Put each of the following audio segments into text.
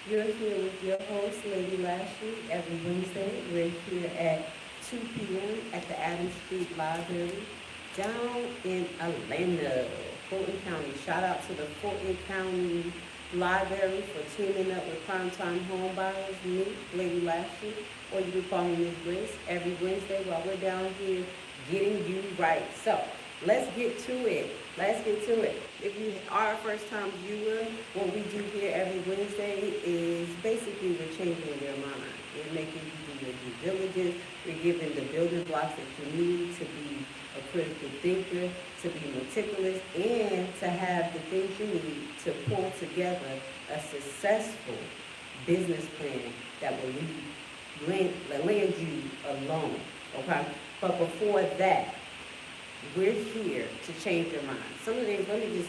You're here with your host, Lady Lashley, every Wednesday. We're here at 2 p.m. at the Adams Street Library down in Orlando, Fulton County. Shout out to the Fulton County Library for teaming up with Prime Time Homebuyers, me, Lady Lashley, or you can call me Miss Grace, every Wednesday while we're down here getting you right. So, let's get to it. Let's get to it. If you are a first-time viewer, what we do here every Wednesday is basically we're changing your mind. We're making you do your due diligence. We're giving the building blocks that you need to be a critical thinker, to be meticulous, and to have the things you need to pull together a successful business plan that will land you alone. Okay? But before that, we're here to change your mind. Some of the things, let me just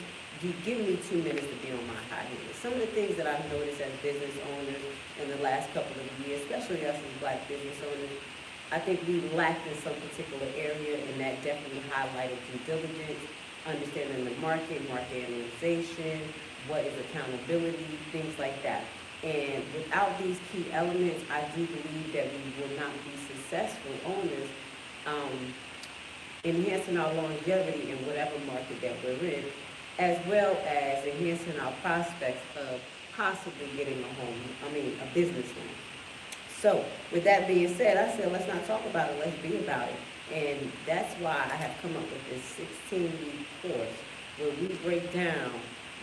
give me 2 minutes to be on my high heels. Some of the things that I've noticed as business owners in the last couple of years, especially us as Black business owners, I think we lacked in some particular area, and that definitely highlighted due diligence, understanding the market analyzation, what is accountability, things like that. And without these key elements, I do believe that we will not be successful owners, enhancing our longevity in whatever market that we're in, as well as enhancing our prospects of possibly getting a business loan. So, with that being said, I said, let's not talk about it, let's be about it. And that's why I have come up with this 16-week course where we break down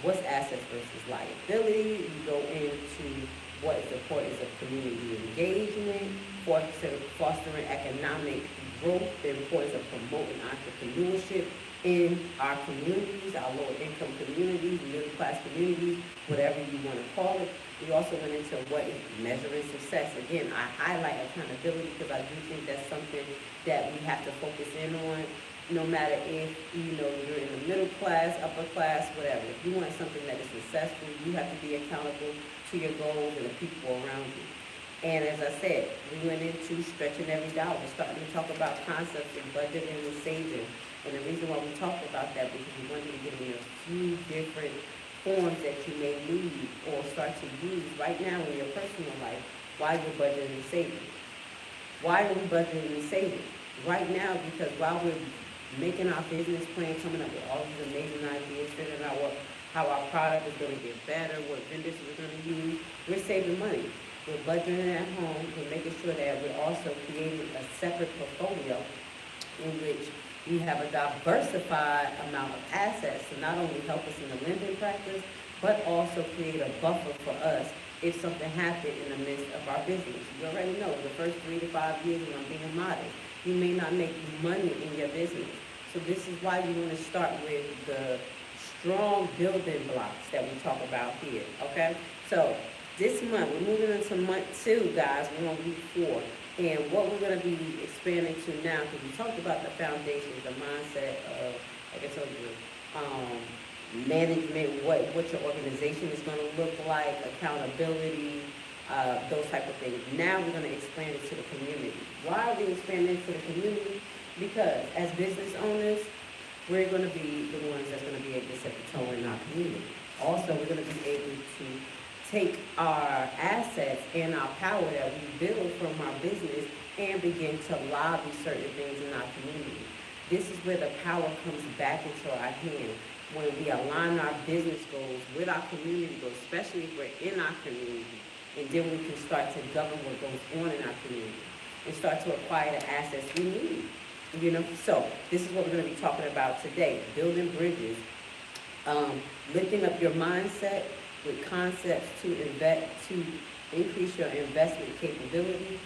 what's assets versus liability. We go into what is the importance of community engagement, fostering economic growth, the importance of promoting entrepreneurship in our communities, our lower income communities, middle class communities, whatever you want to call it. We also went into what is measuring success. Again, I highlight accountability because I do think that's something that we have to focus in on, no matter if you're in the middle class, upper class, whatever. If you want something that is successful, you have to be accountable to your goals and the people around you. And as I said, we went into stretching every dollar. We're starting to talk about concepts of budgeting and saving. And the reason why we talked about that because we wanted to get in a few different forms that you may need or start to use right now in your personal life while you're budgeting and saving. Why are we budgeting and saving? Right now, because while we're making our business plan, coming up with all these amazing ideas, figuring out how our product is going to get better, what vendors we're going to use, we're saving money. We're budgeting at home. We're making sure that we're also creating a separate portfolio in which we have a diversified amount of assets to not only help us in the lending practice, but also create a buffer for us if something happened in the midst of our business. You already know the first 3 to 5 years, and I'm being modest, you may not make money in your business. So this is why you want to start with the strong building blocks that we talk about here, okay? So this month, we're moving into month 2, guys. We're on week 4. And what we're going to be expanding to now, because we talked about the foundations, the mindset of, like I told you, management, what your organization is going to look like, accountability, those type of things. Now we're going to expand it to the community. Why are we expanding it to the community? Because as business owners, we're going to be the ones that's going to be able to set the tone in our community. Also, we're going to be able to take our assets and our power that we build from our business and begin to lobby certain things in our community. This is where the power comes back into our hands when we align our business goals with our community goals, especially if we're in our community, and then we can start to govern what goes on in our community and start to acquire the assets we need. So this is what we're going to be talking about today: building bridges, lifting up your mindset with concepts to increase your investment capability,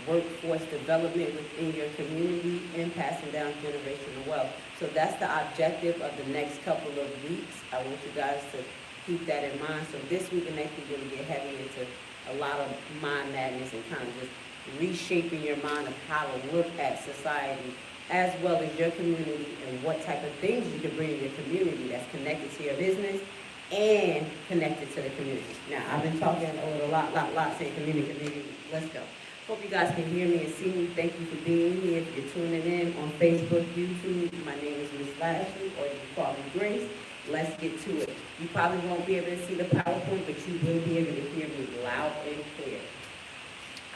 workforce development within your community, and passing down generational wealth. So that's the objective of the next couple of weeks. I want you guys to keep that in mind. So this week and next week, we're going to get heavy into a lot of mind madness and kind of just reshaping your mind of how to look at society as well as your community and what type of things you can bring in your community that's connected to your business and connected to the community. Now, I've been talking a lot, saying community. Let's go. Hope you guys can hear me and see me. Thank you for being here. If you're tuning in on Facebook, YouTube, my name is Miss Lashley, or you can call me Grace. Let's get to it. You probably won't be able to see the PowerPoint, but you will be able to hear me loud loud and clear.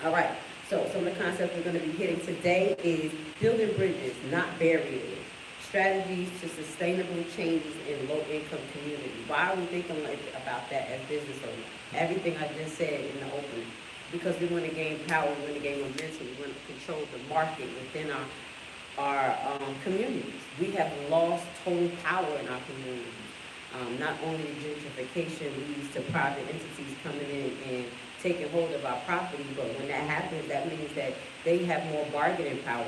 All right, so some of the concepts we're going to be hitting today is building bridges, not barriers. Strategies to sustainable changes in low-income communities. Why are we thinking about that as business owners? Everything I just said in the opening. Because we want to gain power, we want to gain momentum, we want to control the market within our communities. We have lost total power in our communities. Not only gentrification leads to private entities coming in and taking hold of our property, but when that happens, that means that they have more bargaining power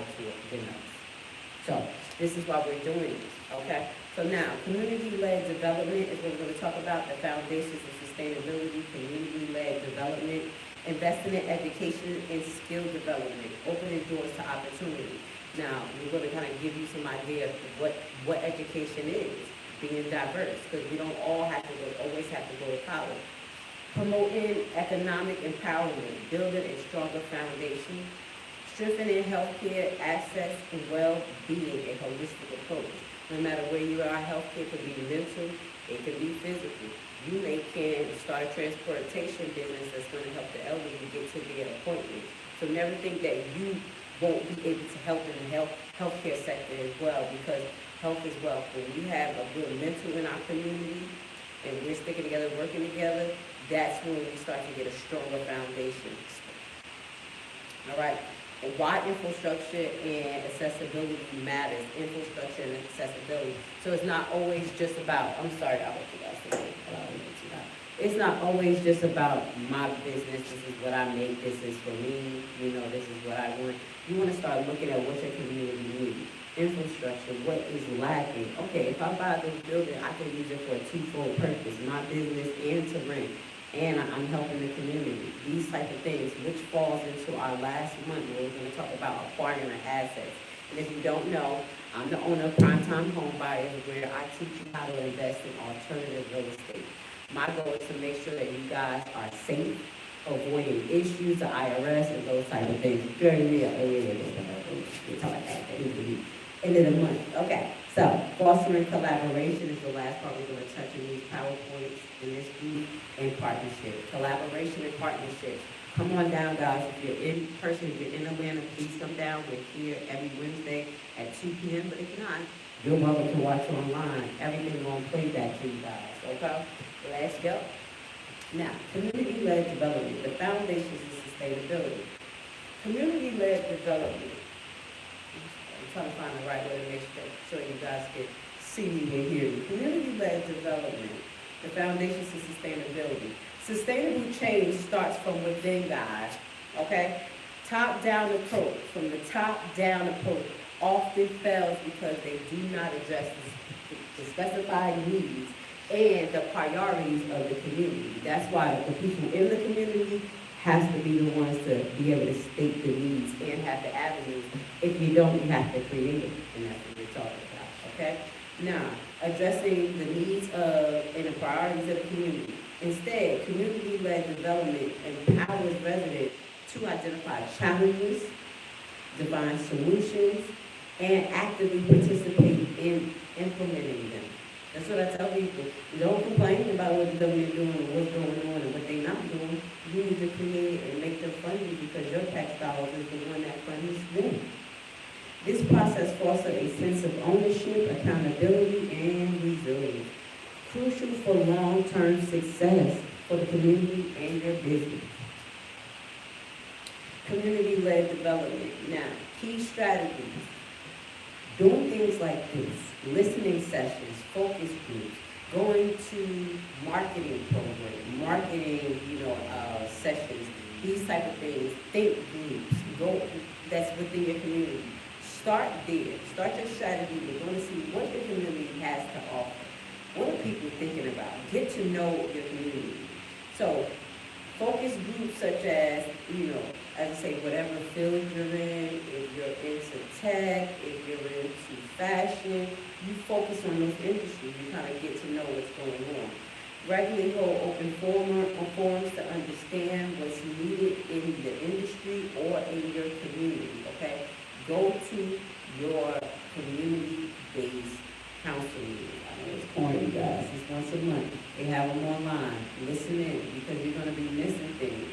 than us. So this is why we're doing this, okay? So now, community-led development is what we're going to talk about, the foundations of sustainability, community-led development, investing in education and skill development, opening doors to opportunity. Now, we're going to kind of give you some idea of what education is, being diverse, because we don't always have to go to college. Promoting economic empowerment, building a stronger foundation, strengthening healthcare access and well-being, a holistic approach. No matter where you are, healthcare can be mental, it can be physical. You can start a transportation business that's going to help the elderly get to their appointments. So never think that you won't be able to help in the healthcare sector as well, because health is wealth. When we have a good mental in our community and we're sticking together, working together, that's when we start to get a stronger foundation. All right. And why infrastructure and accessibility matters. Infrastructure and accessibility. So it's not always just about, I'm sorry, I hope you guys can hear. It's not always just about my business, this is what I make, this is for me, this is what I want. You want to start looking at what your community needs. Infrastructure, what is lacking. Okay, if I buy this building, I can use it for a twofold purpose, my business and to rent. And I'm helping the community. These type of things, which falls into our last month where we're going to talk about acquiring assets. And if you don't know, I'm the owner of Prime Time Homebuyers, where I teach you how to invest in alternative real estate. My goal is to make sure that you guys are safe, avoiding issues, the IRS, and those type of things. Very real. We'll talk about that end of the month. Okay, so fostering collaboration is the last part we're going to touch in these PowerPoints in this group, and partnership. Collaboration and partnerships. Come on down, guys. If you're in person, if you're in Atlanta, please come down. We're here every Wednesday at 2 p.m. But if not, you're welcome to watch online. Everything on playback for you guys. Okay? Let's go. Now, community-led development. The foundations of sustainability. Community-led development. I'm trying to find the right way to make sure you guys can see me and hear me. Community-led development. The foundations of sustainability. Sustainable change starts from within, guys. Okay? Top-down approach, from the top-down approach, often fails because they do not address the specified needs and the priorities of the community. That's why the people in the community has to be the ones to be able to state the needs and have the avenues. If you don't, you have to create it, and that's what we're talking about. Okay? Now, addressing the needs of and the priorities of the community. Instead, community-led development empowers residents to identify challenges, define solutions, and actively participate in implementing them. That's what I tell people. Don't complain about what the government is doing and what's going on and what they're not doing. You need to create it and make them fund you, because your tax dollars is the one that funds them. This process fosters a sense of ownership, accountability, and resilience, crucial for long-term success for the community and your business. Community-led development. Now, key strategies. Doing things like this, listening sessions, focus groups, going to marketing programs, marketing, sessions, these type of things, think groups, that's within your community. Start there. Start your strategy. We're going to see what the community has to offer. What are people thinking about? Get to know your community. So, focus groups such as, as I say, whatever field you're in, if you're into tech, if you're into fashion, you focus on those industries. You kind of get to know what's going on. Regularly hold open forums to understand what's needed in the industry or in your community, okay? Go to your community-based counseling meeting. I know it's corny, guys. It's once a month. They have them online. Listen in, because you're going to be missing things.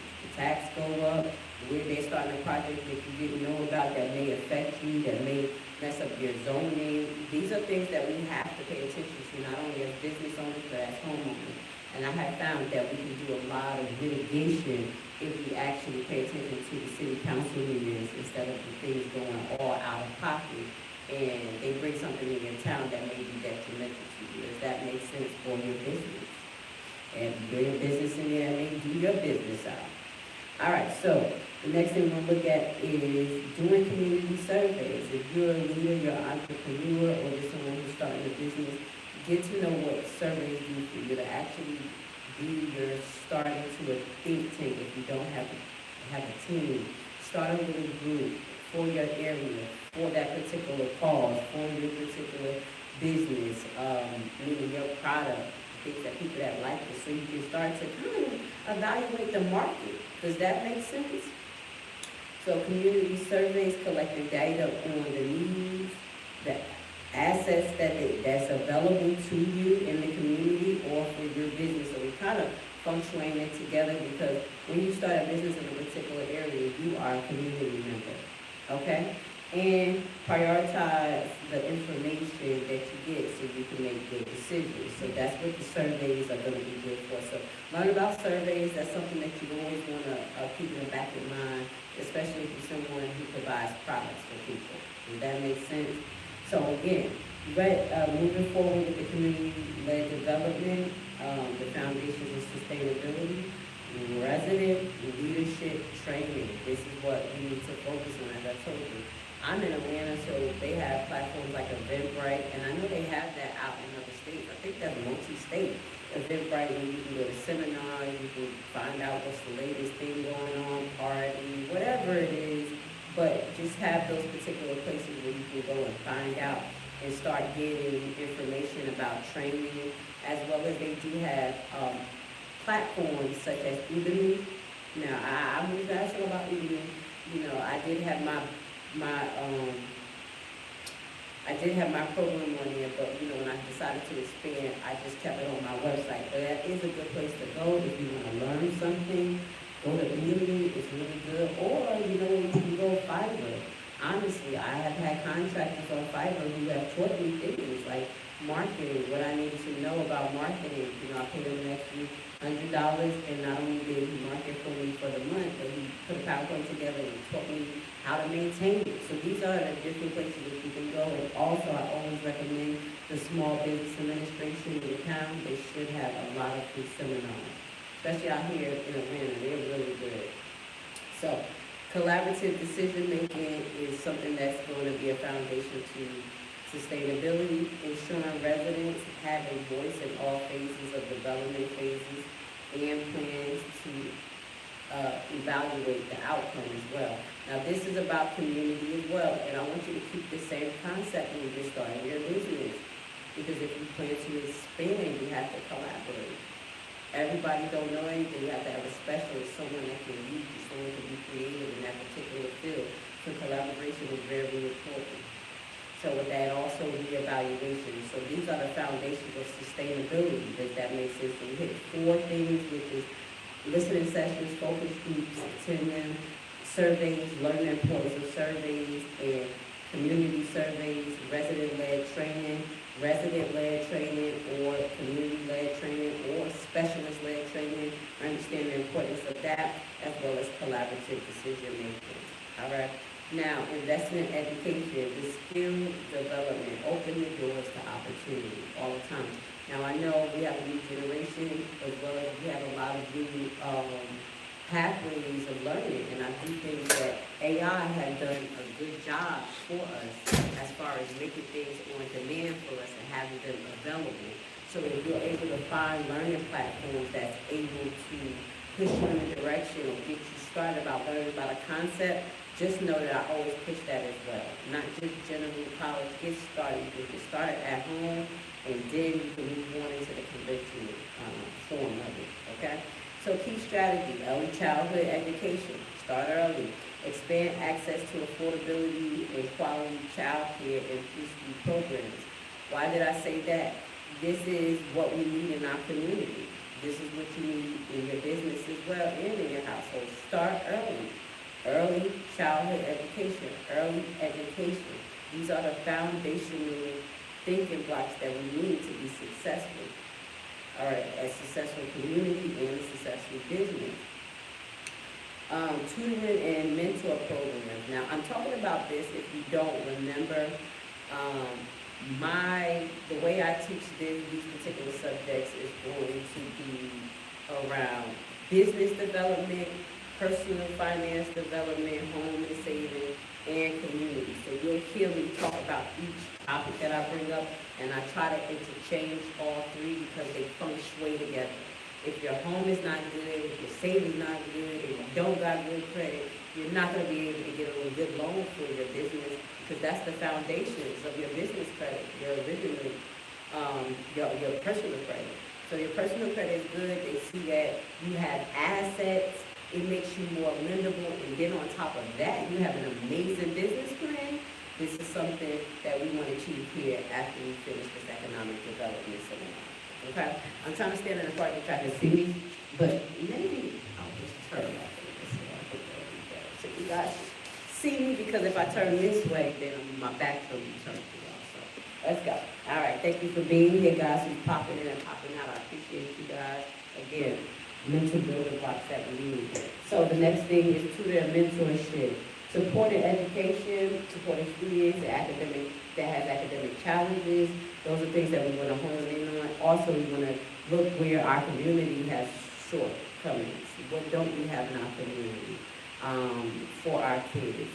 projects that you didn't know about that may affect you, that may mess up your zoning. These are things that we have to pay attention to, not only as business owners, but as homeowners. And I have found that we can do a lot of mitigation if we actually pay attention to the city council meetings instead of the things going all out of pocket. And they bring something in your town that may be detrimental to you. Does that make sense for your business? And doing business in there may do your business out. All right, so the next thing we're going to look at is doing community surveys. If you're a leader, you're an entrepreneur, or you're someone who's starting a business, get to know what surveys do for you, to actually be your starting to a think tank if you don't have a team. Start a little group for your area, for that particular cause, for your particular business, meaning your product, things that people that like it, so you can start to kind of evaluate the market. Does that make sense? So community surveys collecting data on the needs, the assets that's available to you in the community or for your business. So we kind of functioning it together, because when you start a business in a particular area, you are a community member, okay? And prioritize the information that you get so you can make good decisions. So that's what the surveys are going to be good for. So learn about surveys. That's something that you always want to keep in the back of mind, especially if you're someone who provides products for people. Does that make sense? So again, moving forward with the community-led development, the foundations of sustainability, resident leadership training. This is what we need to focus on, as I told you. I'm in Atlanta, so they have platforms like Eventbrite, and I know they have that out in other states. I think that's multi-state. Eventbrite, where you can go to seminars, you can find out what's the latest thing going on, party, whatever it is, but just have those particular places where you can go and find out and start getting information about training, as well as they do have platforms such as Udemy. Now, I'm going to ask you about Udemy. You know, I did have my program on there, but you know, when I decided to expand, I just kept it on my website. But that is a good place to go if you want to learn something. Go to Udemy, it's really good. Or, you know, you can go Fiverr. Honestly, I have had contractors on Fiverr who have taught me things like marketing, what I needed to know about marketing. You know, I paid him an extra $100, and not only did he market for me for the month, but he put a PowerPoint together and taught me how to maintain it. So these are the different places that you can go. And also, I always recommend the Small Business Administration in your town. They should have a lot of free seminars, especially out here in Atlanta. They're really good. So collaborative decision making is something that's going to be a foundation to sustainability, ensuring residents have a voice in all phases of development phases, and plans to evaluate the outcome as well. Now, this is about community as well, and I want you to keep the same concept when you're starting your business, because if you plan to expand, you have to collaborate. Everybody don't know anything. You have to have a specialist, someone that can lead you, someone who can be creative in that particular field. So collaboration is very, very important. So with that, also reevaluation. So these are the foundations of sustainability. Does that make sense? So we hit 4 things, which is listening sessions, focus groups, attending surveys, learn the importance of surveys, and community surveys, resident-led training, or community-led training, or specialist-led training. Understand the importance of that, as well as collaborative decision-making. All right. Now, investment in education, the skill development, open the doors to opportunity all the time. Now, I know we have a new generation, as well as we have a lot of new pathways of learning, and I do think that AI has done a good job for us as far as making things on demand for us and having them available. So if you're able to find learning platforms that's able to push you in a direction or get you started about learning about a concept, just know that I always push that as well. Not just general college, get started. You can get started at home, and then you can move on into the conventional form of it, okay? So key strategy, early childhood education. Start early. Expand access to affordability and quality child care and preschool programs. Why did I say that? This is what we need in our community. This is what you need in your business as well and in your household. Start early. early childhood education, early education. These are the foundational thinking blocks that we need to be successful, all right, a successful community and a successful business. Tutoring and mentor programs. Now, I'm talking about this if you don't remember. The way I teach these particular subjects is going to be around business development, personal finance development, home and saving, and community. So you'll hear me talk about each topic that I bring up, and I try to interchange all three because they feng shui together. If your home is not good, if your savings not good, if you don't got good credit, you're not going to be able to get a good loan for your business because that's the foundations of your business credit, your personal credit. So your personal credit is good. They see that you have assets. It makes you more lendable. And then on top of that, you have an amazing business plan. This is something that we want to achieve here after we finish this economic development seminar. Okay? I'm trying to stand in the park and try to see me, but maybe I'll just turn off this way. I think that would be better. So you guys see me, because if I turn this way, then my back's going to be turned to y'all. So let's go. All right. Thank you for being here, guys, who's popping in and popping out. I appreciate you guys. Again, mental building blocks that we need. So the next thing is tutor and mentorship. Supported education, supporting students that has academic challenges. Those are things that we want to hone in on. Also, we want to look where our community has shortcomings. What don't we have in our community for our kids?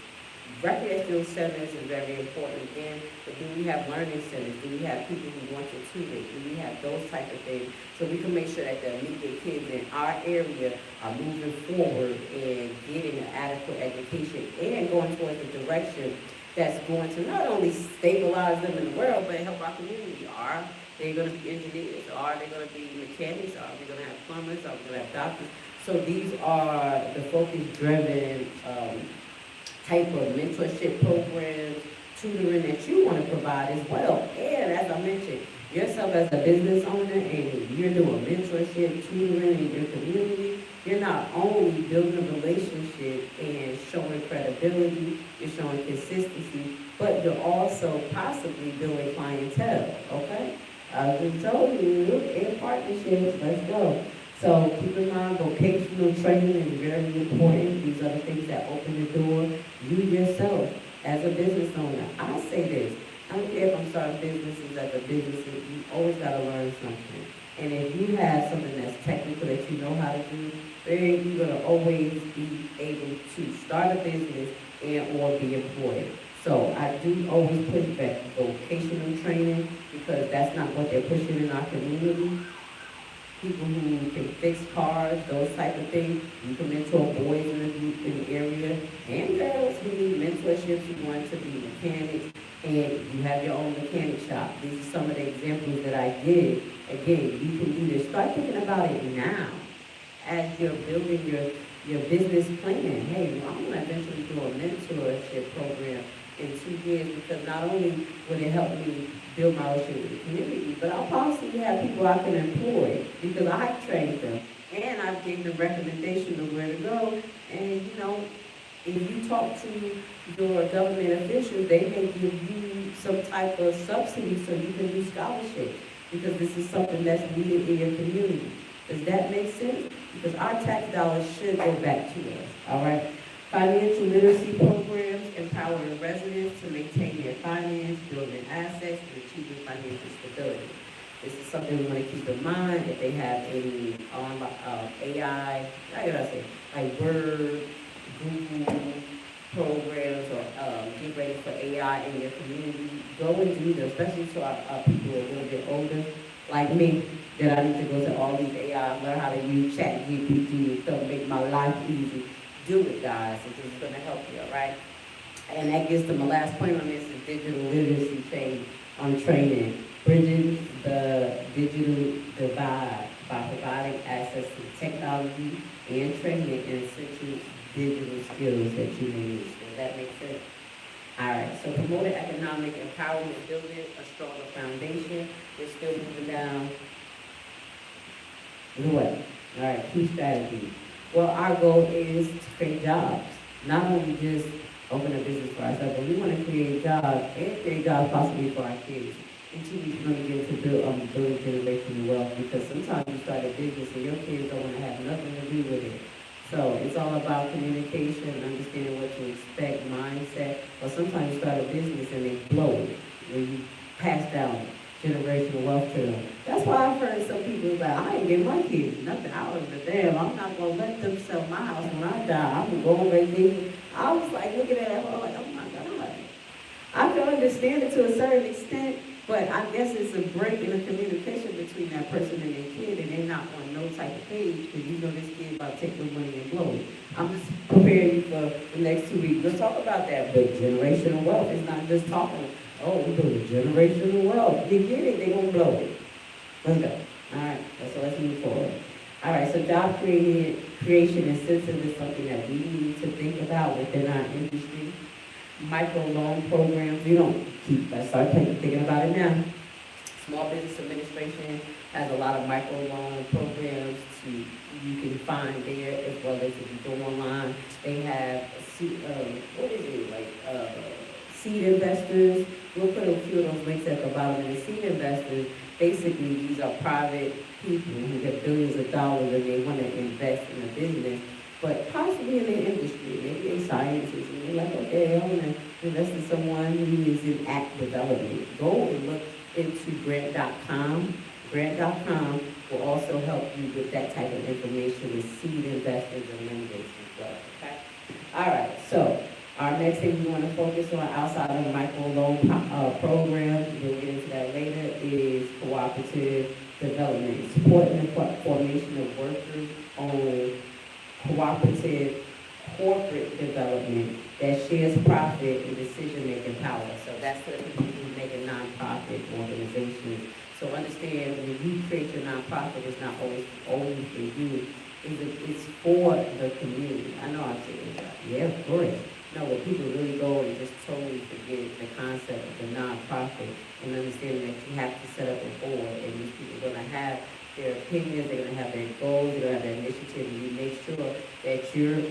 Recreational centers is very important again, but do we have learning centers? Do we have people who want to tutor? Do we have those type of things? So we can make sure that the immediate kids in our area are moving forward and getting an adequate education and going towards the direction that's going to not only stabilize them in the world, but help our community. Are they going to be engineers? Are they going to be mechanics? Are we going to have plumbers? Are we going to have doctors? So these are the focus-driven type of mentorship programs, tutoring that you want to provide as well. And as I mentioned, yourself as a business owner and you're doing mentorship, tutoring in your community, you're not only building a relationship and showing credibility, you're showing consistency, but you're also possibly building clientele, okay? I just told you, in partnerships, let's go. So keep in mind, vocational training is very important. These are the things that open the door. You yourself, as a business owner, I say this. I don't care if I'm starting businesses as a business, you always got to learn something. And if you have something that's technical that you know how to do, then you're going to always be able to start a business and or be employed. So I do always push back vocational training because that's not what they're pushing in our community. People who can fix cars, those type of things. You can mentor boys in the group in the area and girls who need mentorships, who want to be mechanics, and you have your own mechanic shop. These are some of the examples that I give. Again, you can do this. Start thinking about it now as you're building your business plan. Hey, I'm going to eventually do a mentorship program in 2 years because not only will it help me build my relationship with the community, but I'll possibly have people I can employ because I've trained them and I've given them recommendations of where to go. And you know, if you talk to your government officials, they may give you some type of subsidy so you can do scholarships because this is something that's needed in your community. Does that make sense? Because our tax dollars should go back to us, all right? Financial literacy programs empowering residents to maintain their finance, building assets, and achieving financial stability. This is something we want to keep in mind if they have any AI, like Word, Google programs, or get ready for AI in your community. Go and do them, especially to our people who are a little bit older, like me, that I need to go to all these AI, learn how to use ChatGPT and stuff, make my life easy. Do it, guys. It's just going to help you, all right? And that gets to my last point on this is digital literacy training. Bridging the digital divide by providing access to technology and training in essential digital skills that you may need. Does that make sense? All right, so promoting economic empowerment, building a stronger foundation. We're still moving down the way. All right, key strategies. Well, our goal is to create jobs. not only just open a business for ourselves, but we want to create jobs and create jobs possibly for our kids. In 2 weeks, we're going to get into building generational wealth, because sometimes you start a business and your kids don't want to have nothing to do with it. So it's all about communication, understanding what to expect, mindset. Or sometimes you start a business and they blow it, when you pass down generational wealth to them. That's why I've heard some people like, I ain't give my kids nothing. I was like, damn, I'm not gonna let them sell my house when I die. I'm gonna go on vacation. I was like looking at it, like, oh my God. I can understand it to a certain extent, but I guess it's a break in the communication between that person and their kid, and they're not on no type of page, because you know this kid about to take your money and blow it. I'm just preparing you for the next 2 weeks. Let's talk about that. But generational wealth is not just talking, oh, we do generational wealth. You get it, they're going to blow it. Let's go. All right, so let's move forward. All right, so job creation incentive is something that we need to think about within our industry. Micro loan programs, we don't keep, let's start thinking about it now. Small Business Administration has a lot of micro loan programs you can find there, as well as if you go online. They have seed investors. We'll put a few of those links at the bottom. And the seed investors, basically, these are private people who get billions of dollars and they want to invest in a business, but possibly in the industry. Maybe they're scientists and they're like, okay, I want to invest in someone who is in app development. Go and look into grant.com. Grant.com will also help you with that type of information with seed investors and lenders as well. Okay? All right, so our next thing we want to focus on outside of the micro loan program, we'll get into that later, is cooperative development. Supporting the formation of workers-owned cooperative corporate development that shares profit and decision-making power. So that's for the people who make a nonprofit organizations. So understand, when you create your nonprofit, it's not always only for you. It's for the community. I know I'm saying that. Yeah, of course. No, but people really go and just totally forget the concept of the nonprofit, and understanding that you have to set up a board, and these people are going to have their opinions, they're going to have their goals, they're going to have their initiative, and you make sure that you're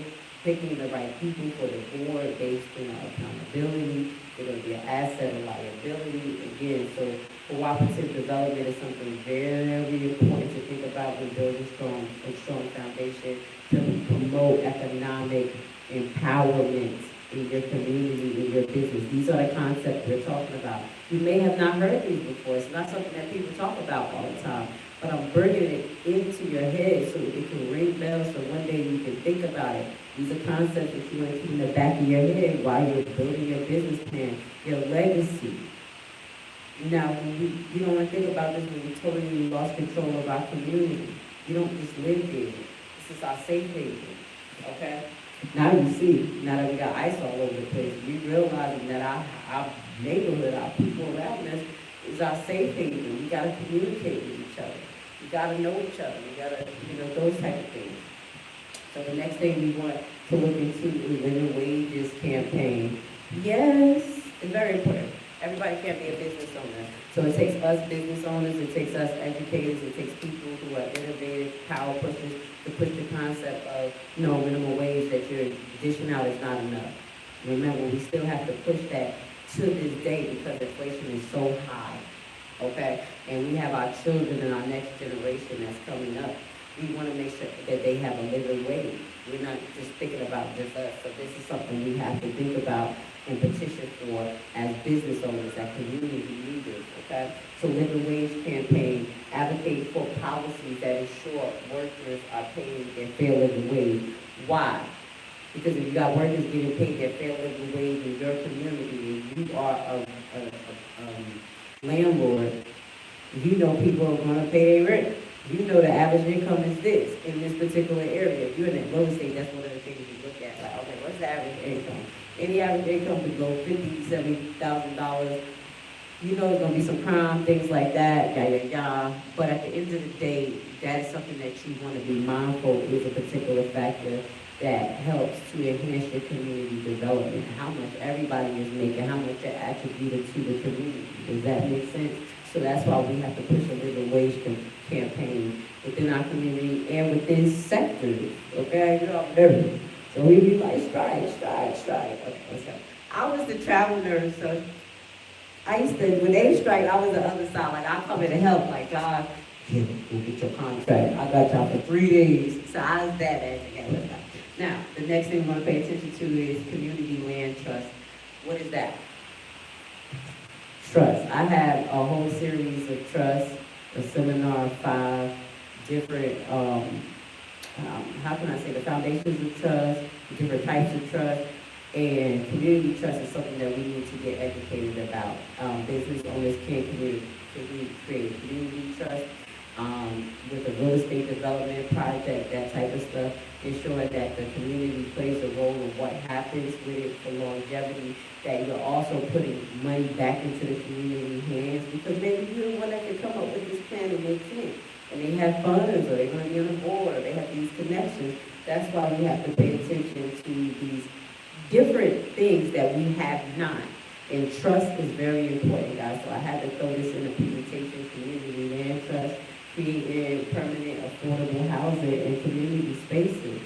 picking the right people for the board based on accountability. They're going to be an asset and liability. Again, so cooperative development is something very, very important to think about when building a strong foundation to promote economic empowerment in your community, in your business. These are the concepts we're talking about. You may have not heard these before. It's not something that people talk about all the time, but I'm bringing it into your head so it can ring bells, so one day you can think about it. These are concepts that you want to keep in the back of your head while you're building your business plan, your legacy. Now, when you don't want to think about this when we totally lost control of our community. You don't just live there. This is our safe haven, okay? Now you see, now that we got ice all over the place, we realizing that our neighborhood, our people around us, is our safe haven. We got to communicate with each other. We got to know each other. We got to, those type of things. So the next thing we want to look into is living wages campaign. Yes, it's very important. Everybody can't be a business owner. So it takes us business owners, it takes us educators, it takes people who are innovative, power pushers to push the concept of minimum wage that you're dishing out is not enough. Remember, we still have to push that to this day because inflation is so high. Okay? And we have our children and our next generation that's coming up. We want to make sure that they have a living wage. We're not just thinking about just us. So this is something we have to think about and petition for as business owners, as community leaders, okay? So living wage campaign, advocate for policies that ensure workers are paid their fair living wage. Why? Because if you got workers getting paid their fair living wage in your community, and you are a landlord, you know people are going to pay their rent. You know the average income is this in this particular area. If you're in real estate, that's one of the things you look at. Like, okay, what's the average income? Any average income below $50,000, $70,000, you know there's going to be some crime, things like that, But at the end of the day, that is something that you want to be mindful is a particular factor that helps to enhance your community development. How much everybody is making, how much you're attributed to the community. Does that make sense? So that's why we have to push a living wage campaign within our community and within sectors, okay? So we'd be like, strike, strike, strike. Okay, let's go. I was the travel nurse, so I used to, when they strike, I was the other side. Like, I come in to help, like, God, go get your contract. I got y'all for 3 days. So I was that as a Now, the next thing we want to pay attention to is community land trust. What is that? Trust. I have a whole series of trust, a seminar of 5 different, how can I say, the foundations of trust, different types of trust, and community trust is something that we need to get educated about. Business owners can create a community trust with a real estate development project, that type of stuff, ensuring that the community plays a role in what happens with it for longevity, that you're also putting money back into the community hands, because maybe you're the one that can come up with this plan and they can't. And they have funds, or they're going to be on the board, or they have these connections. That's why we have to pay attention to these different things that we have not. And trust is very important, guys. So I had to throw this in the presentation: community land trust, creating permanent affordable housing and community spaces,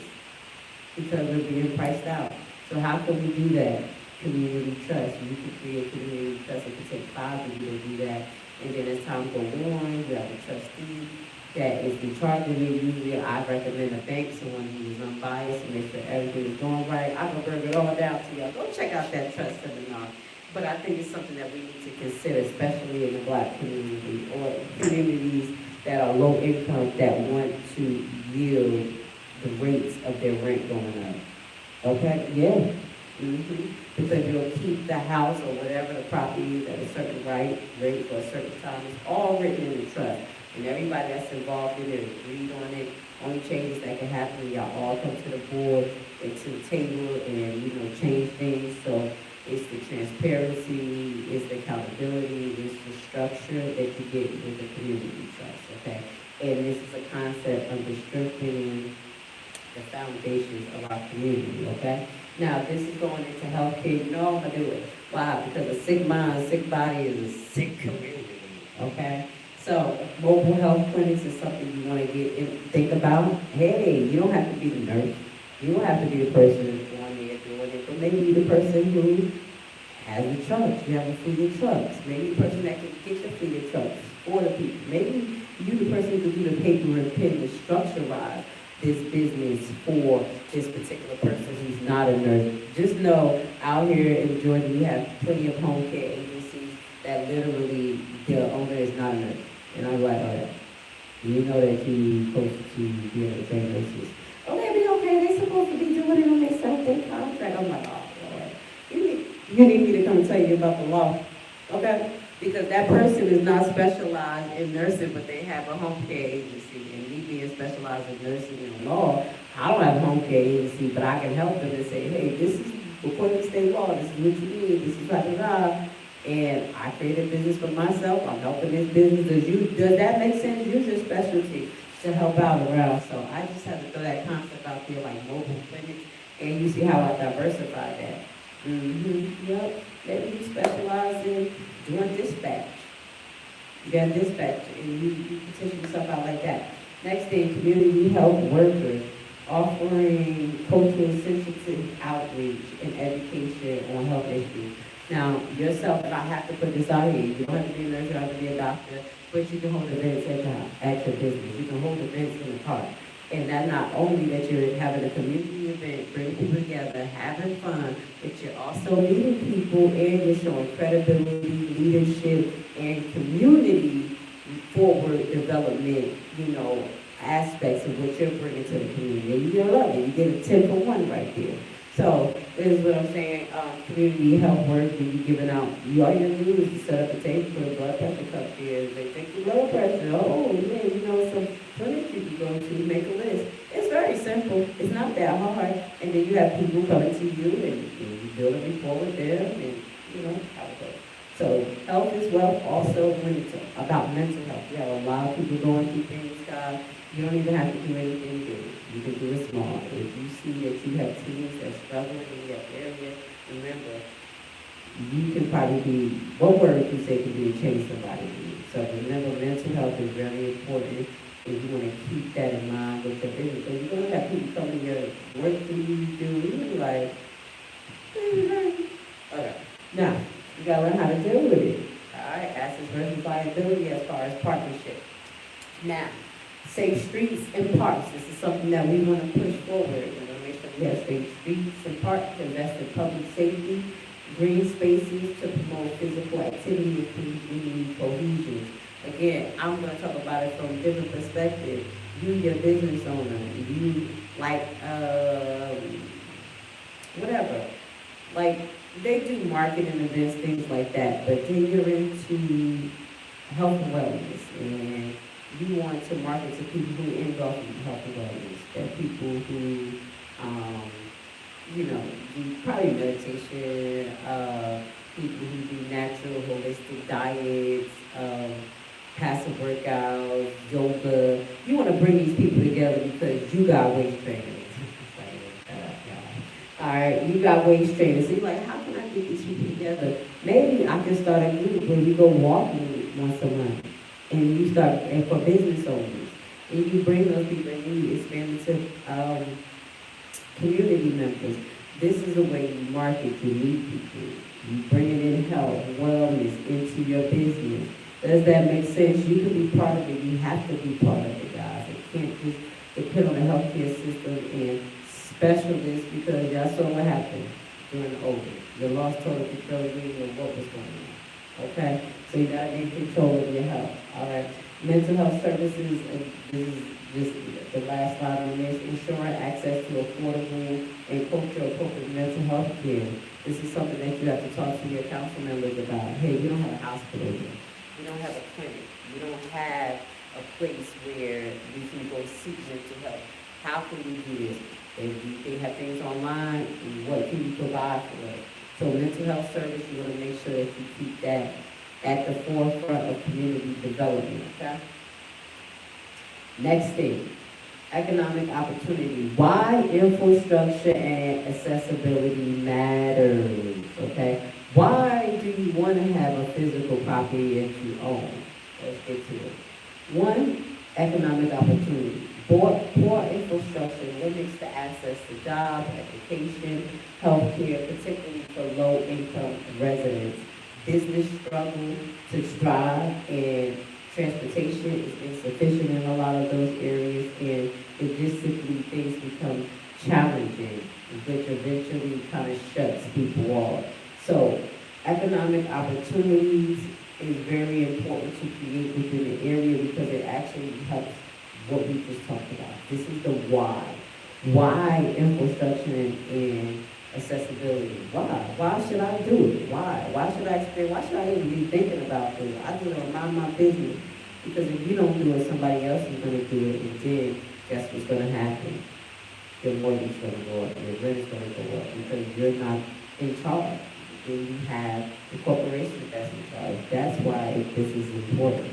because we're being priced out. So how can we do that? Community trust. You can create community trust. It can take 5 of you to do that. And then as time goes on, you have a trustee that is in charge of it. Usually I recommend a bank, someone who is unbiased, and make sure everything is going right. I can bring it all down to y'all. Go check out that trust seminar. But I think it's something that we need to consider, especially in the Black community or communities that are low income that want to yield the rates of their rent going up. Okay? Yeah. Because you'll keep the house or whatever the property is at a certain rate for a certain time. It's all written in the trust. And everybody that's involved in it agreed on it. Only changes that can happen when y'all all come to the board and to the table and, change things. So it's the transparency, it's the accountability, it's the structure that you get with the community trust, okay? And this is a concept of strengthening the foundations of our community, okay? Now, this is going into healthcare. You know I'm going to do it. Why? Because a sick mind, sick body is a sick community, okay? So, mobile health clinics is something you want to think about. Hey, you don't have to be the nurse. You don't have to be the person who's going there doing it, but maybe the person who has the trucks. You have a fleet of trucks. Maybe the person that can get your fleet of trucks for the people. Maybe you the person who can do the paper and pen to structurize this business for this particular person who's not a nurse. Just know, out here in Georgia, we have plenty of home care agencies that literally, the owner is not a nurse. And I'm like, oh, you know that you're supposed to be able to train nurses. Okay, be okay, they're supposed to be doing it on their self-day contract. I'm like, oh, Lord. You need me to come tell you about the law, okay? Because that person is not specialized in nursing, but they have a home care agency. And me being specialized in nursing and law, I don't have a home care agency, but I can help them and say, hey, this is according to state law, this is what you need, this is blah, blah, blah. And I created business for myself. I'm helping this business. Does that make sense? Use your specialty to help out around. So I just have to throw that concept out there, like mobile clinics, and you see how I diversify that. Yep. Maybe you specialize in doing dispatch. You got dispatch, and you position yourself out like that. Next thing, community health workers, offering cultural sensitive outreach and education on health issues. Now, yourself, and I have to put this out here, you don't have to be a nurse, you don't have to be a doctor, but you can hold events at your business. You can hold events in the park. And that not only that you're having a community event, bringing people together, having fun, but you're also meeting people and you're showing credibility, leadership, and community forward development, aspects of what you're bringing to the community. And you're gonna love it. You get a 10 for 1 right there. So this is what I'm saying. Community health work, when you're giving out, all you have to do is to set up a table for a blood pressure cup there. They take your blood pressure. Oh, yeah, some clinics you can go to, make a list. It's very simple. It's not that hard. And then you have people coming to you and you build a rapport with them and, how it goes. So health is wealth. Also, when it's about mental health, you have a lot of people going through things, guys. You don't even have to do anything big. You can do it small. If you see that you have teams that are struggling in your area, remember, you can probably be, one word you say can be to change somebody's needs. So remember, mental health is very important. And you want to keep that in mind with your business. So you're going to have people come to your work for you to do, and you're like, okay. Now, you got to learn how to deal with it. All right, assets versus liability as far as partnership. Now, safe streets and parks. This is something that we want to push forward. We want to make sure we have safe streets and parks, invest in public safety, green spaces to promote physical activity and community cohesion. Again, I'm going to talk about it from a different perspective. You, your business owner, you like, whatever. Like, they do marketing events, things like that, but then you're into health and wellness, and you want to market to people who engulf in health and wellness. There are people who, do probably meditation, people who do natural, holistic diets, passive workouts, yoga. You want to bring these people together because you got waist trainers. All right, you got waist trainers. So you're like, how can I get these people together? Maybe I can start a group where we go walking once a month. And you start, and for business owners. And you bring those people and you expand it to community members. This is the way you market to meet people. You bring it in health, wellness into your business. Does that make sense? You can be part of it. You have to be part of it, guys. It can't just depend on the healthcare system and specialists, because y'all saw what happened during the COVID. You lost total control, you didn't know what was going on. Okay? So you gotta be in control of your health. All right. Mental health services, and this is just the last slide on this, ensuring access to affordable and culturally appropriate mental health care. This is something that you have to talk to your council members about. Hey, we don't have a hospital here. We don't have a clinic. We don't have a place where we can go seek mental health. How can we do this? If they have things online, what can you provide for us? So mental health service, you want to make sure that you keep that at the forefront of community development, okay? Next thing, economic opportunity. Why infrastructure and accessibility matters, okay? Why do you want to have a physical property that you own? Let's get to it. One, economic opportunity. Poor infrastructure limits the access to jobs, education, healthcare, particularly for low-income residents. Business struggle to thrive, and transportation is insufficient in a lot of those areas, and logistically things become challenging, which eventually kind of shuts people off. So economic opportunities is very important to create within the area, because it actually helps what we just talked about. This is the why. Why infrastructure and accessibility? Why? Why should I do it? Why? Why should I experience? Why should I even be thinking about this? I do it on my business. Because if you don't do it, somebody else is going to do it, and then guess what's going to happen? Your mortgage is going to go up, your rent is going to go up, because you're not in charge. Then you have the corporation that's in charge. That's why this is important.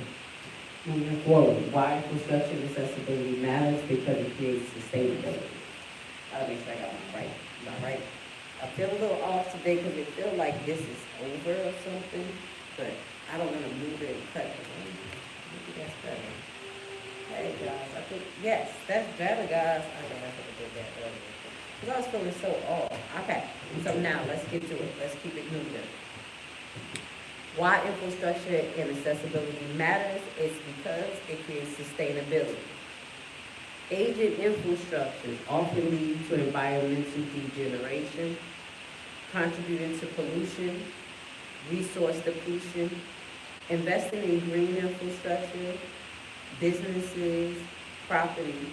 Moving forward, why infrastructure and accessibility matters? Because it creates sustainability. I'll make sure I got my right. All right. I feel a little off today because it feels like this is over or something, but I don't want to move it and cut it. Maybe that's better. Hey guys, I think, yes, that's better, guys. I think I should have did that earlier. Because I was feeling so off. Okay, so now let's get to it. Let's keep it moving. Why infrastructure and accessibility matters is because it creates sustainability. Aging infrastructure often leads to environmental degeneration, contributing to pollution, resource depletion. Investing in green infrastructure, businesses, property,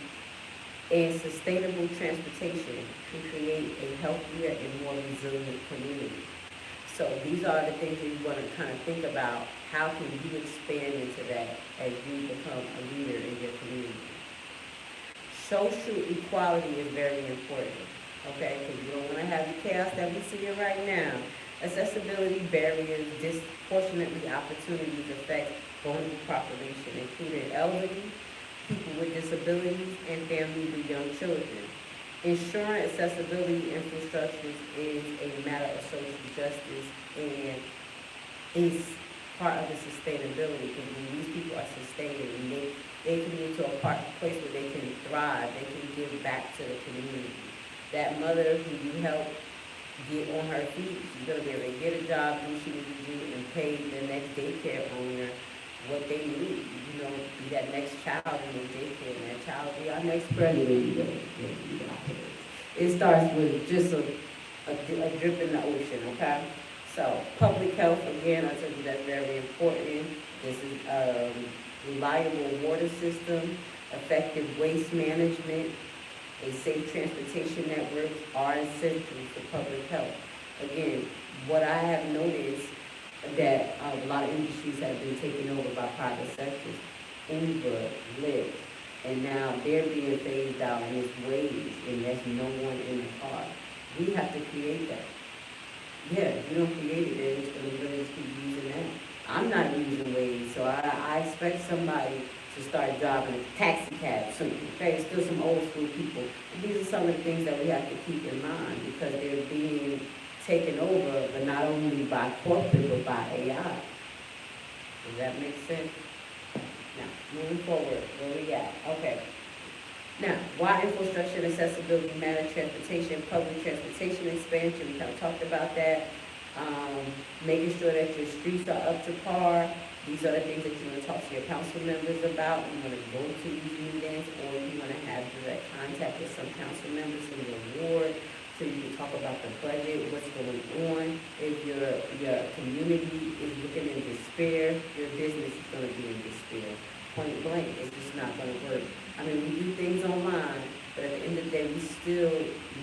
and sustainable transportation can create a healthier and more resilient community. So these are the things that you want to kind of think about. How can you expand into that as you become a leader in your community? Social equality is very important, okay? Because you don't want to have the chaos that we're seeing right now. Accessibility barriers disproportionately opportunities affect vulnerable population, including elderly, people with disabilities, and families with young children. Ensuring accessibility infrastructures is a matter of social justice and is part of the sustainability, because when these people are sustained, They can move to a place where they can thrive, they can give back to the community. That mother who you help get on her feet, she's gonna be able to get a job, do what she needs to do, and pay the next daycare owner what they need. You know, be that next child in the daycare, and that child be our next president. It starts with just a drip in the ocean, okay? So public health, again, I told you that's very important. This is reliable water system, effective waste management, a safe transportation network are essential for public health. Again, what I have noticed that a lot of industries have been taken over by private sectors, Uber, Lyft, and now they're being phased out in its ways, and there's no one in the car. We have to create that. Yeah, if you don't create it, then it's going to really keep using that. I'm not using Waze, so I expect somebody to start driving a taxi cab soon. Okay, still some old school people. And these are some of the things that we have to keep in mind because they're being taken over, but not only by corporate, but by AI. Does that make sense? Now, moving forward, where we at? Okay. Now, why infrastructure and accessibility matter, transportation, public transportation expansion, we kind of talked about that. Making sure that your streets are up to par. These are the things that you want to talk to your council members about. You want to go to these meetings, or you want to have direct contact with some council members in your ward, so you can talk about the budget, what's going on. If your community is looking in despair, your business is going to be in despair. Point blank, it's just not going to work. I mean, we do things online, but at the end of the day, we still,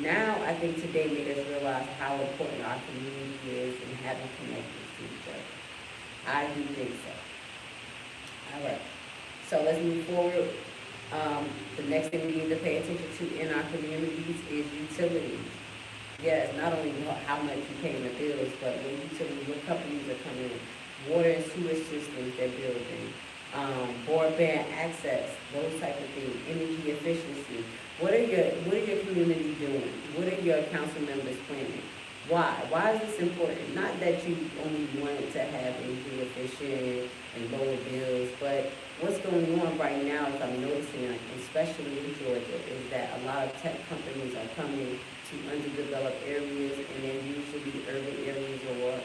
now I think today made us realize how important our community is and having connections to each other. I do think so. All right, so let's move forward. The next thing we need to pay attention to in our communities is utilities. Yes, not only how much you pay in the bills, but what utilities, what companies are coming in, water and sewer systems they're building, broadband access, those type of things, energy efficiency. What are your community doing? What are your council members planning? Why? Why is this important? Not that you only wanted to have energy efficient and lower bills, but what's going on right now, as I'm noticing, especially in Georgia, is that a lot of tech companies are coming to underdeveloped areas, and they're usually urban areas or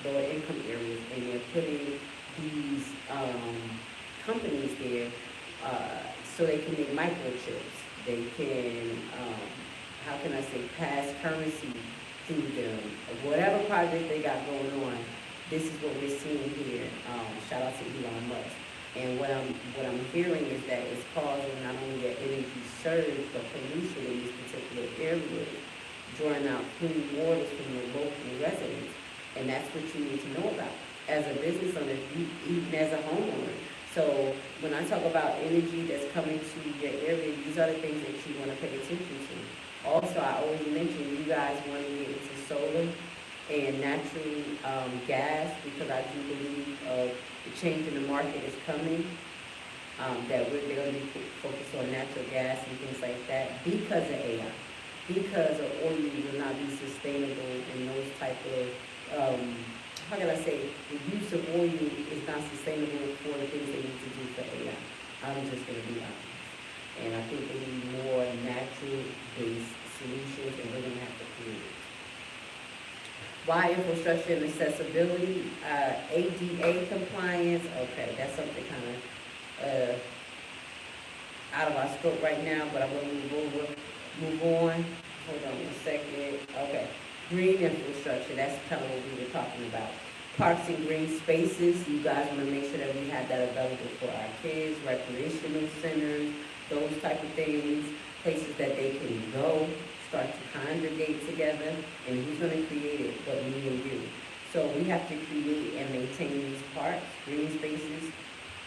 lower income areas, and they're putting these companies there so they can make microchips. They can, how can I say, pass currency through them. Whatever project they got going on, this is what we're seeing here. Shout out to Elon Musk. And what I'm hearing is that it's causing not only the energy surge, but pollution in these particular areas, drawing out clean waters from the local residents. And that's what you need to know about as a business owner, even as a homeowner. So when I talk about energy that's coming to your area, these are the things that you want to pay attention to. Also, I always mention you guys want to get into solar and natural gas, because I do believe the change in the market is coming, that they're going to be focused on natural gas and things like that because of AI, because of oil will not be sustainable, and those type of, how can I say, the use of oil is not sustainable for the things they need to do for AI. I'm just going to be honest. And I think they need more natural-based solutions, and we're going to have to create it. Why infrastructure and accessibility? ADA compliance. Okay, that's something kind of out of our scope right now, but I'm going to move on. Hold on a second. Okay. Green infrastructure, that's kind of what we were talking about. Parks and green spaces, you guys want to make sure that we have that available for our kids, recreational centers, those type of things, places that they can go, start to congregate together, and who's going to create it but me and you. So we have to create and maintain these parks, green spaces,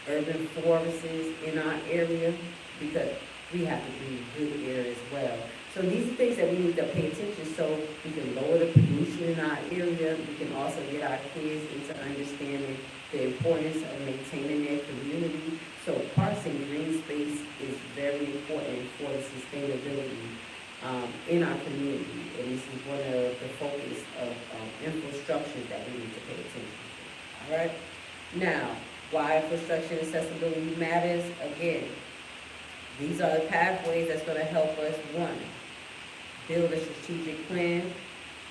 urban forests in our area, because we have to be good air as well. So these are things that we need to pay attention so we can lower the pollution in our area. We can also get our kids into understanding the importance of maintaining their community. So parks and green space is very important for the sustainability in our community. And this is one of the focus of infrastructure that we need to pay attention to. All right? Now, Why infrastructure and accessibility matters? Again, these are the pathways that's going to help us, one, build a strategic plan,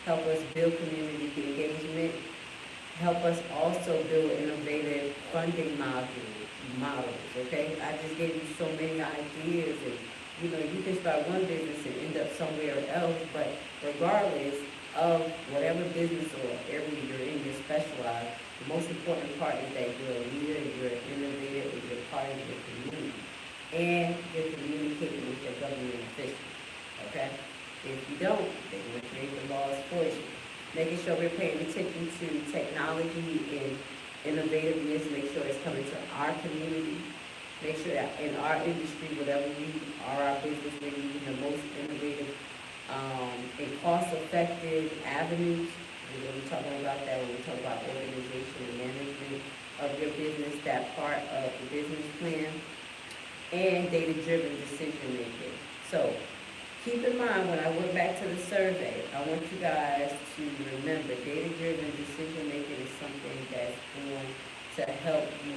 help us build community engagement, help us also build innovative funding models, okay? I just gave you so many ideas, and you can start one business and end up somewhere else, but regardless of whatever business or area you're in, you're specialized, the most important part is that you're a leader, you're an innovator, and you're part of your community, and you're communicating with your government officials, okay? If you don't, they're going to create the laws for you. Making sure we're paying attention to technology and innovativeness, make sure it's coming to our community. Make sure that in our industry, whatever we are, our business, we're using the most innovative and cost-effective avenues. We're going to be talking about that when we talk about organization and management of your business, that part of the business plan, and data-driven decision-making. So keep in mind, when I went back to the survey, I want you guys to remember data-driven decision-making is something that's going to help you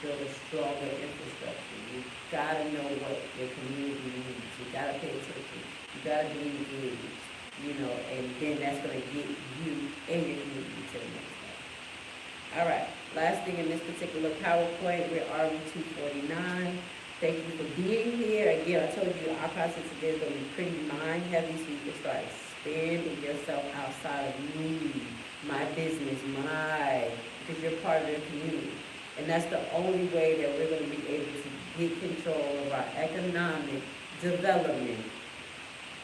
build a stronger infrastructure. You gotta know what your community needs. You gotta pay attention. You gotta be engaged, and then that's gonna get you and your community to the next level. All right, last thing in this particular PowerPoint, we're already 249. Thank you for being here. Again, I told you our content today is going to be pretty mind heavy, so you can start expanding yourself outside of me, my business, because you're part of the community. And that's the only way that we're going to be able to get control of our economic development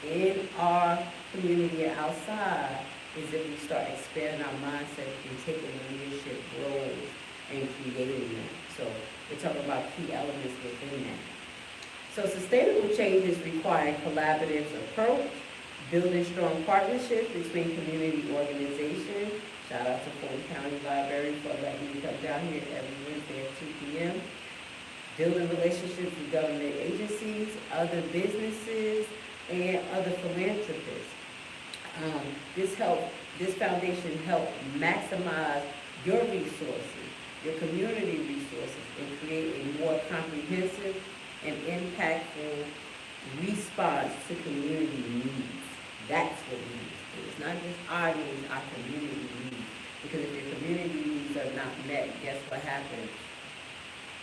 in our community and outside, is if we start expanding our mindset and taking leadership roles and creating them. So we're talking about key elements within that. So sustainable changes require collaborative approach, building strong partnerships between community organizations. Shout out to Fulton County Library for letting me come down here every Wednesday at 2 p.m. Building relationships with government agencies, other businesses, and other philanthropists. This foundation helps maximize your resources, your community resources, and create a more comprehensive and impactful response to community needs. That's what we need to do. It's not just our needs, our community needs. Because if your community needs are not met, guess what happens?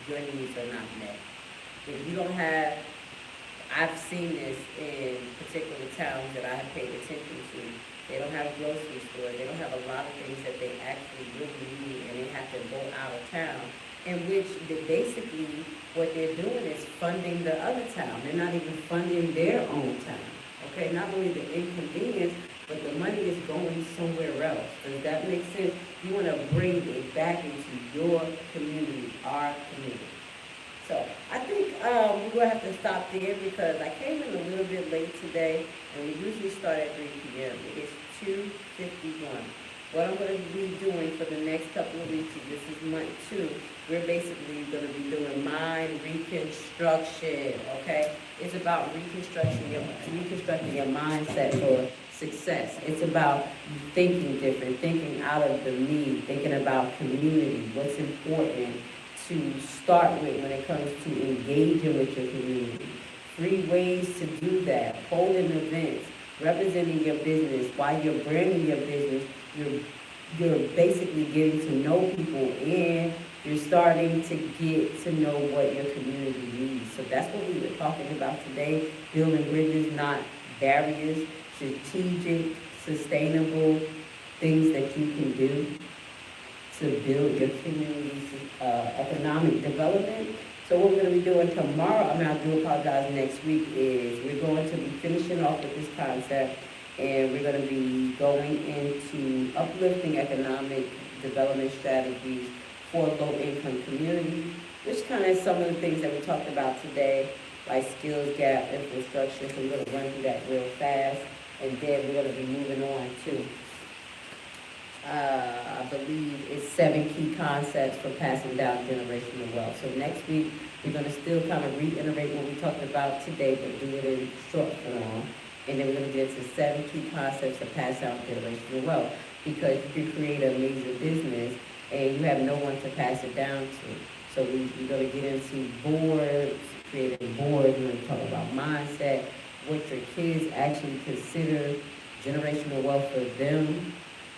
Your needs are not met. If you don't have, I've seen this in particular towns that I have paid attention to. They don't have a grocery store. They don't have a lot of things that they actually really need, and they have to go out of town. In which basically what they're doing is funding the other town. They're not even funding their own town. Okay, not only the inconvenience, but the money is going somewhere else. Does that make sense? You want to bring it back into your community, our community. So I think we're going to have to stop there because I came in a little bit late today, and we usually start at 3 p.m. It is 2:51. What I'm going to be doing for the next couple of weeks, this is month 2, we're basically going to be doing mind reconstruction, okay? It's about reconstructing your mindset for success. It's about thinking different, thinking out of the me, thinking about community, what's important to start with when it comes to engaging with your community. 3 ways to do that: holding events, representing your business, while you're branding your business, you're basically getting to know people, and you're starting to get to know what your community needs. So that's what we were talking about today: building bridges, not barriers, strategic, sustainable things that you can do to build your community's economic development. So what we're going to be doing tomorrow, I do apologize, next week, is we're going to be finishing off with this concept, and we're going to be going into uplifting economic development strategies for low-income communities, which kind of some of the things that we talked about today, like skills gap, infrastructure. So we're going to run through that real fast, and then we're going to be moving on to I believe it's 7 key concepts for passing down generational wealth. So next week, we're going to still kind of reiterate what we talked about today, but do it in short form. And then we're going to get into 7 key concepts to pass down generational wealth. Because you can create a major business and you have no one to pass it down to. So we're gonna get into boards, creating boards, we're gonna talk about mindset, what your kids actually consider generational wealth for them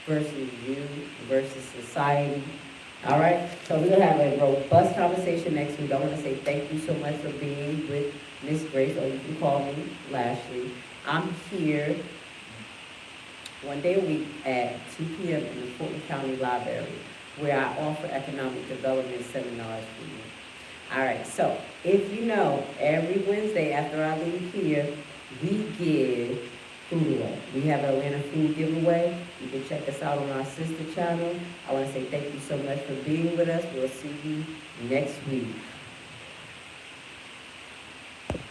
versus you versus society. All right, so we're gonna have a robust conversation next week. I wanna say thank you so much for being with Miss Grace, or you can call me Lashley. I'm here one day a week at 2 p.m. in the Fulton County Library, where I offer economic development seminars for you. All right, so if you know, every Wednesday after I leave here, we give food away. We have an Atlanta food giveaway. You can check us out on our sister channel. I want to say thank you so much for being with us. We'll see you next week.